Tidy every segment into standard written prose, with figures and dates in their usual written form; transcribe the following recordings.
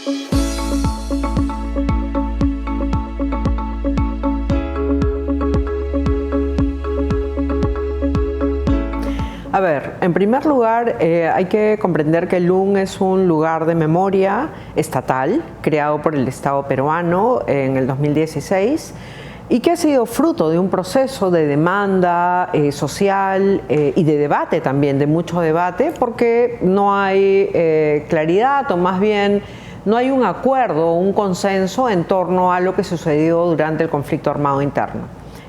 A ver, en primer lugar, hay que comprender que el LUN es un lugar de memoria estatal creado por el Estado peruano en el 2016 y que ha sido fruto de un proceso de demanda social y de debate también, de mucho debate, porque no hay claridad o más bien no hay un acuerdo, un consenso en torno a lo que sucedió durante el conflicto armado interno.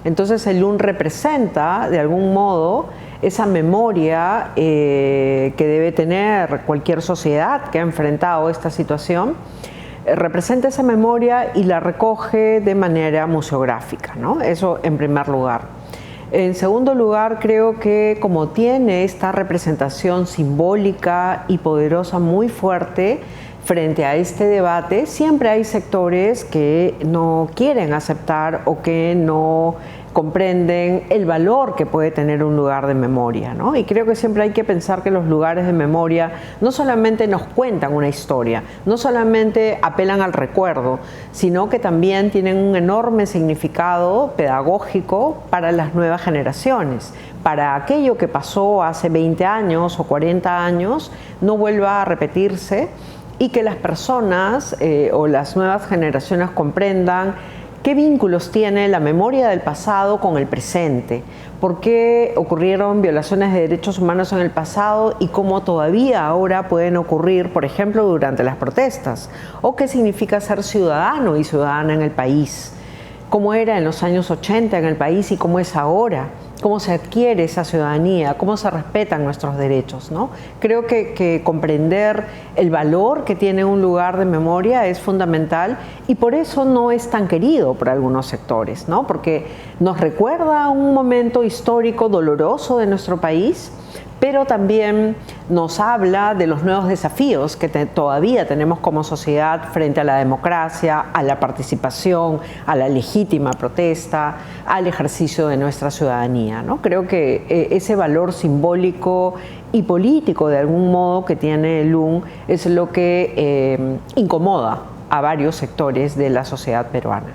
Entonces el LUN representa de algún modo esa memoria que debe tener cualquier sociedad que ha enfrentado esta situación, representa esa memoria y la recoge de manera museográfica, ¿no? Eso en primer lugar. En segundo lugar, creo que como tiene esta representación simbólica y poderosa muy fuerte frente a este debate, siempre hay sectores que no quieren aceptar o que no comprenden el valor que puede tener un lugar de memoria, ¿no? Y creo que siempre hay que pensar que los lugares de memoria no solamente nos cuentan una historia, no solamente apelan al recuerdo, sino que también tienen un enorme significado pedagógico para las nuevas generaciones, para aquello que pasó hace 20 años o 40 años no vuelva a repetirse y que las personas o las nuevas generaciones comprendan qué vínculos tiene la memoria del pasado con el presente, por qué ocurrieron violaciones de derechos humanos en el pasado y cómo todavía ahora pueden ocurrir, por ejemplo, durante las protestas, o qué significa ser ciudadano y ciudadana en el país, cómo era en los años 80 en el país y cómo es ahora, cómo se adquiere esa ciudadanía, cómo se respetan nuestros derechos, ¿no? Creo que comprender el valor que tiene un lugar de memoria es fundamental y por eso no es tan querido por algunos sectores, ¿no? Porque nos recuerda un momento histórico doloroso de nuestro país, pero también nos habla de los nuevos desafíos que todavía tenemos como sociedad frente a la democracia, a la participación, a la legítima protesta, al ejercicio de nuestra ciudadanía, ¿no? Creo que ese valor simbólico y político de algún modo que tiene el LUN es lo que incomoda a varios sectores de la sociedad peruana.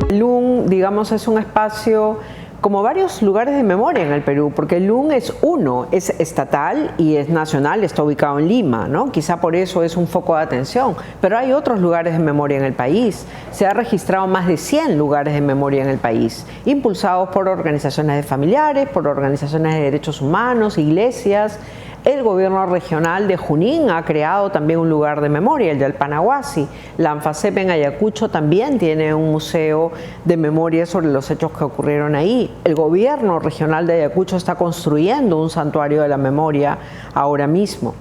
El LUN, digamos, es un espacio como varios lugares de memoria en el Perú, porque el LUN es uno, es estatal y es nacional, está ubicado en Lima, ¿no? Quizá por eso es un foco de atención, pero hay otros lugares de memoria en el país. Se ha registrado más de 100 lugares de memoria en el país, impulsados por organizaciones de familiares, por organizaciones de derechos humanos, iglesias. El gobierno regional de Junín ha creado también un lugar de memoria, el de Alpanahuasi. La ANFACEP en Ayacucho también tiene un museo de memoria sobre los hechos que ocurrieron ahí. El gobierno regional de Ayacucho está construyendo un santuario de la memoria ahora mismo.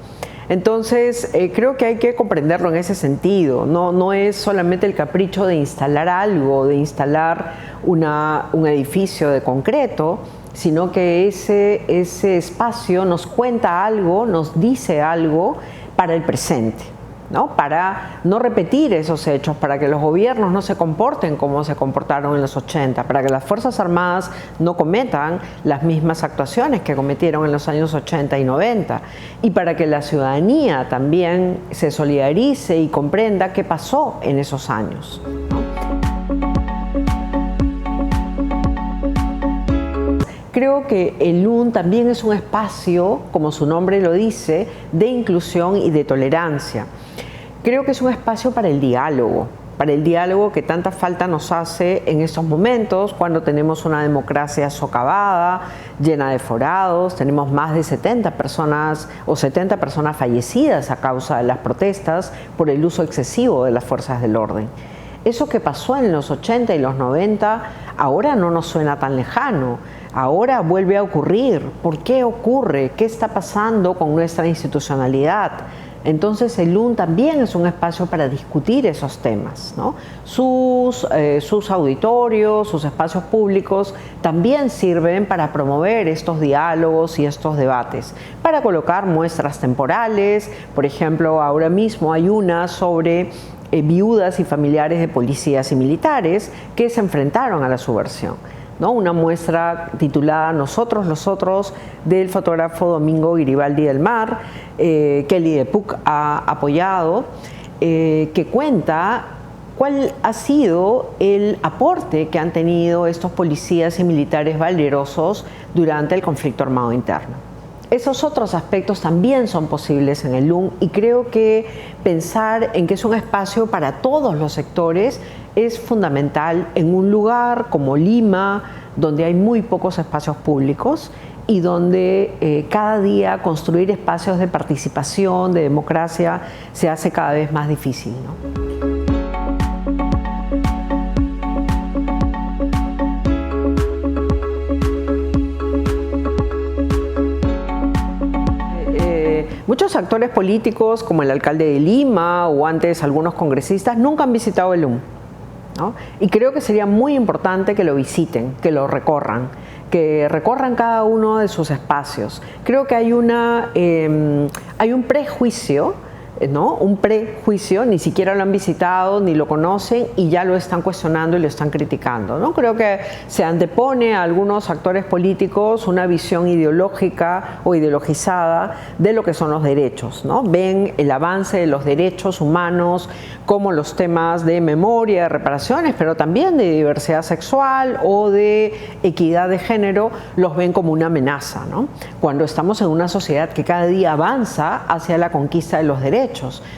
Entonces, creo que hay que comprenderlo en ese sentido. No es solamente el capricho de instalar algo, de instalar un edificio de concreto, sino que ese espacio nos cuenta algo, nos dice algo para el presente, ¿no? Para no repetir esos hechos, para que los gobiernos no se comporten como se comportaron en los 80, para que las Fuerzas Armadas no cometan las mismas actuaciones que cometieron en los años 80 y 90, y para que la ciudadanía también se solidarice y comprenda qué pasó en esos años, ¿no? Creo que el LUN también es un espacio, como su nombre lo dice, de inclusión y de tolerancia. Creo que es un espacio para el diálogo que tanta falta nos hace en estos momentos, cuando tenemos una democracia socavada, llena de forados, tenemos más de 70 personas fallecidas a causa de las protestas por el uso excesivo de las fuerzas del orden. Eso que pasó en los 80 y los 90 ahora no nos suena tan lejano. Ahora vuelve a ocurrir. ¿Por qué ocurre? ¿Qué está pasando con nuestra institucionalidad? Entonces el LUN también es un espacio para discutir esos temas, ¿no? Sus auditorios, sus espacios públicos también sirven para promover estos diálogos y estos debates, para colocar muestras temporales. Por ejemplo, ahora mismo hay una sobre viudas y familiares de policías y militares que se enfrentaron a la subversión. ¿no? Una muestra titulada Nosotros los Otros, del fotógrafo Domingo Giribaldi del Mar, que el IDEPUC ha apoyado, que cuenta cuál ha sido el aporte que han tenido estos policías y militares valerosos durante el conflicto armado interno. Esos otros aspectos también son posibles en el LUN, y creo que pensar en que es un espacio para todos los sectores es fundamental en un lugar como Lima, donde hay muy pocos espacios públicos y donde cada día construir espacios de participación, de democracia, se hace cada vez más difícil, ¿no? Muchos actores políticos, como el alcalde de Lima o antes algunos congresistas, nunca han visitado el LUN, ¿no? Y creo que sería muy importante que lo visiten, que lo recorran, que recorran cada uno de sus espacios. Creo que hay un prejuicio, ¿no? Un prejuicio, ni siquiera lo han visitado, ni lo conocen y ya lo están cuestionando y lo están criticando, ¿no? Creo que se antepone a algunos actores políticos una visión ideológica o ideologizada de lo que son los derechos, ¿no? Ven el avance de los derechos humanos como los temas de memoria, de reparaciones, pero también de diversidad sexual o de equidad de género, los ven como una amenaza, ¿no? Cuando estamos en una sociedad que cada día avanza hacia la conquista de los derechos.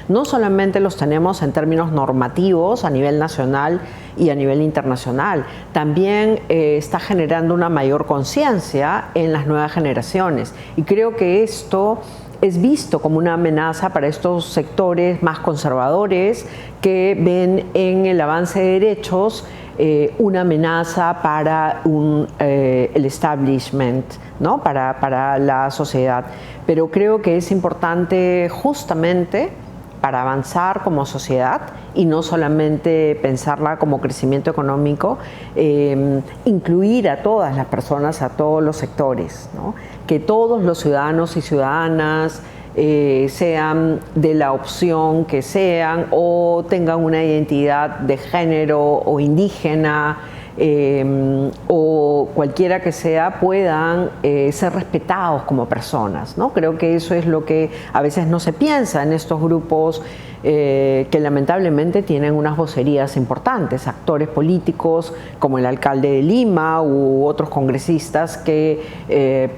No solamente los tenemos en términos normativos a nivel nacional y a nivel internacional, también está generando una mayor conciencia en las nuevas generaciones, y creo que esto es visto como una amenaza para estos sectores más conservadores que ven en el avance de derechos una amenaza para el establishment, ¿no? Para la sociedad. Pero creo que es importante justamente para avanzar como sociedad y no solamente pensarla como crecimiento económico, incluir a todas las personas, a todos los sectores, ¿no? Que todos los ciudadanos y ciudadanas sean de la opción que sean o tengan una identidad de género o indígena o cualquiera que sea, puedan ser respetados como personas, ¿no? Creo que eso es lo que a veces no se piensa en estos grupos que lamentablemente tienen unas vocerías importantes, actores políticos como el alcalde de Lima u otros congresistas que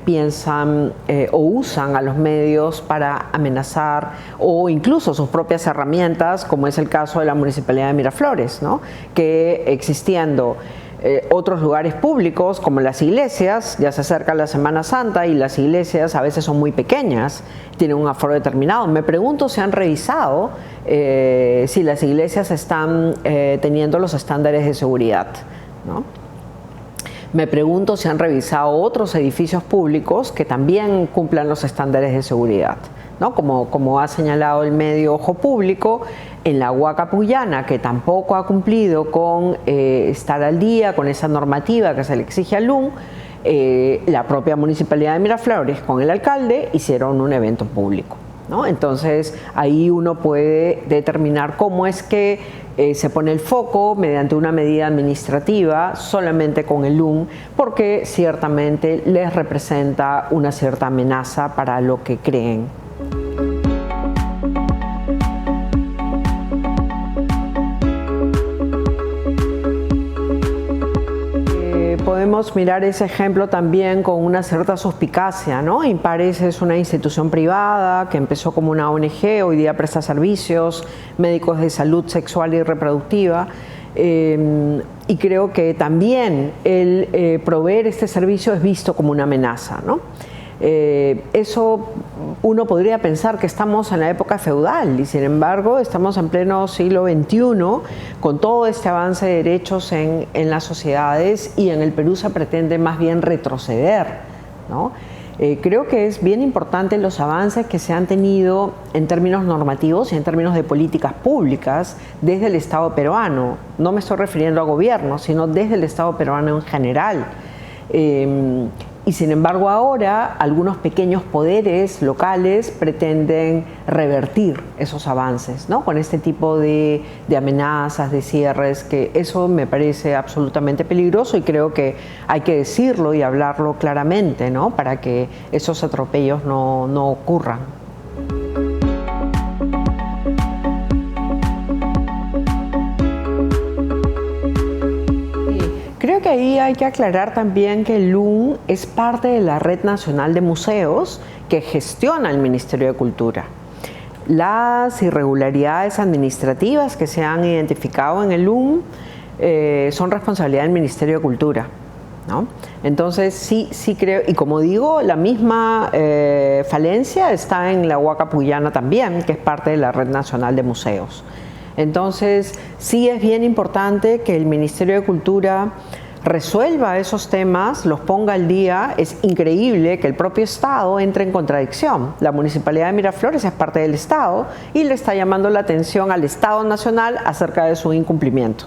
piensan o usan a los medios para amenazar o incluso sus propias herramientas, como es el caso de la Municipalidad de Miraflores, ¿no? Que existiendo otros lugares públicos como las iglesias, ya se acerca la Semana Santa y las iglesias a veces son muy pequeñas, tienen un aforo determinado. Me pregunto si han revisado si las iglesias están teniendo los estándares de seguridad, ¿no? Me pregunto si han revisado otros edificios públicos que también cumplan los estándares de seguridad, ¿no? Como ha señalado el medio Ojo Público, en la Huaca Puyana, que tampoco ha cumplido con estar al día con esa normativa que se le exige al LUN, la propia Municipalidad de Miraflores con el alcalde hicieron un evento público, ¿no? Entonces ahí uno puede determinar cómo es que se pone el foco mediante una medida administrativa solamente con el LUN, porque ciertamente les representa una cierta amenaza para lo que creen. Podemos mirar ese ejemplo también con una cierta suspicacia, ¿no? Impares es una institución privada que empezó como una ONG, hoy día presta servicios médicos de salud sexual y reproductiva, y creo que también el proveer este servicio es visto como una amenaza, ¿no? Eso uno podría pensar que estamos en la época feudal y sin embargo estamos en pleno siglo XXI con todo este avance de derechos en las sociedades, y en el Perú se pretende más bien retroceder, ¿no? Creo que es bien importante los avances que se han tenido en términos normativos y en términos de políticas públicas desde el Estado peruano. No me estoy refiriendo a gobierno, sino desde el Estado peruano en general. Y sin embargo ahora algunos pequeños poderes locales pretenden revertir esos avances, ¿no? Con este tipo de amenazas, de cierres, que eso me parece absolutamente peligroso y creo que hay que decirlo y hablarlo claramente, ¿no? Para que esos atropellos no ocurran. Creo que ahí hay que aclarar también que el LUN es parte de la Red Nacional de Museos que gestiona el Ministerio de Cultura. Las irregularidades administrativas que se han identificado en el LUN son responsabilidad del Ministerio de Cultura, ¿no? Entonces sí creo, y como digo, la misma falencia está en la Huaca Puyana también, que es parte de la Red Nacional de Museos. Entonces, sí es bien importante que el Ministerio de Cultura resuelva esos temas, los ponga al día. Es increíble que el propio Estado entre en contradicción. La Municipalidad de Miraflores es parte del Estado y le está llamando la atención al Estado Nacional acerca de su incumplimiento,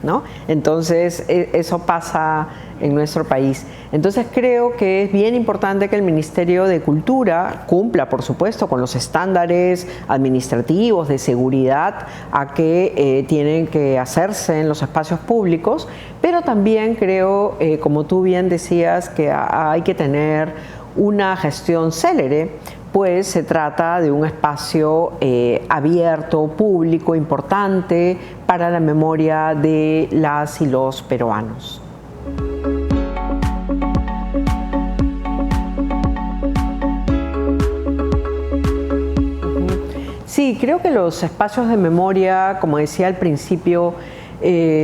¿no? Entonces, eso pasa en nuestro país. Entonces creo que es bien importante que el Ministerio de Cultura cumpla, por supuesto, con los estándares administrativos de seguridad a que tienen que hacerse en los espacios públicos, pero también creo, como tú bien decías, que hay que tener una gestión célere, pues se trata de un espacio abierto, público, importante para la memoria de las y los peruanos. Sí, creo que los espacios de memoria, como decía al principio,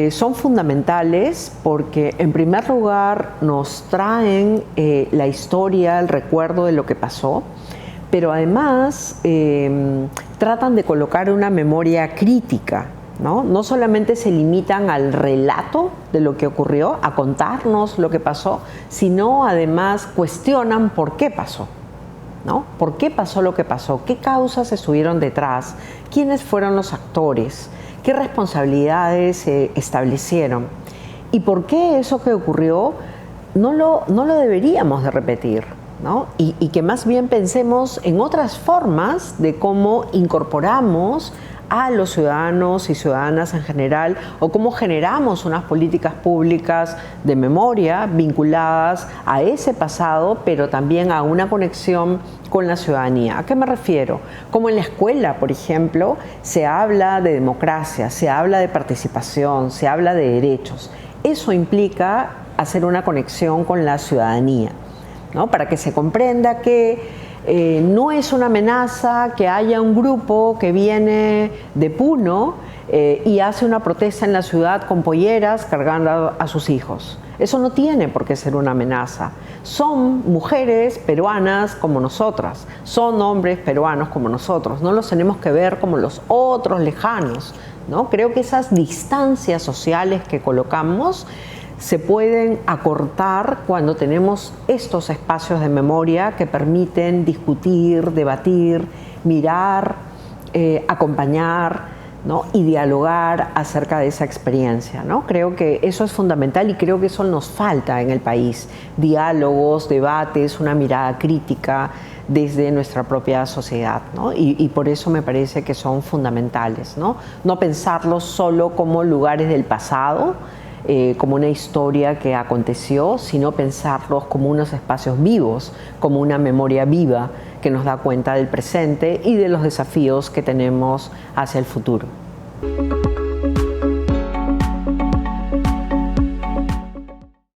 son fundamentales porque en primer lugar nos traen la historia, el recuerdo de lo que pasó, pero además tratan de colocar una memoria crítica, ¿no? No solamente se limitan al relato de lo que ocurrió, a contarnos lo que pasó, sino además cuestionan por qué pasó, ¿no? ¿Por qué pasó lo que pasó? ¿Qué causas estuvieron detrás? ¿Quiénes fueron los actores? ¿Qué responsabilidades se establecieron? ¿Y por qué eso que ocurrió no lo deberíamos de repetir, ¿no? Y que más bien pensemos en otras formas de cómo incorporamos a los ciudadanos y ciudadanas en general, o cómo generamos unas políticas públicas de memoria vinculadas a ese pasado, pero también a una conexión con la ciudadanía. ¿A qué me refiero? Como en la escuela, por ejemplo, se habla de democracia, se habla de participación, se habla de derechos. Eso implica hacer una conexión con la ciudadanía, ¿no? Para que se comprenda que no es una amenaza que haya un grupo que viene de Puno y hace una protesta en la ciudad con polleras cargando a sus hijos. Eso no tiene por qué ser una amenaza. Son mujeres peruanas como nosotras, son hombres peruanos como nosotros. No los tenemos que ver como los otros lejanos, ¿no? Creo que esas distancias sociales que colocamos se pueden acortar cuando tenemos estos espacios de memoria que permiten discutir, debatir, mirar, acompañar, ¿no? Y dialogar acerca de esa experiencia, ¿no? Creo que eso es fundamental y creo que eso nos falta en el país. Diálogos, debates, una mirada crítica desde nuestra propia sociedad, ¿no? Y por eso me parece que son fundamentales, ¿no? No pensarlos solo como lugares del pasado, como una historia que aconteció, sino pensarlos como unos espacios vivos, como una memoria viva que nos da cuenta del presente y de los desafíos que tenemos hacia el futuro.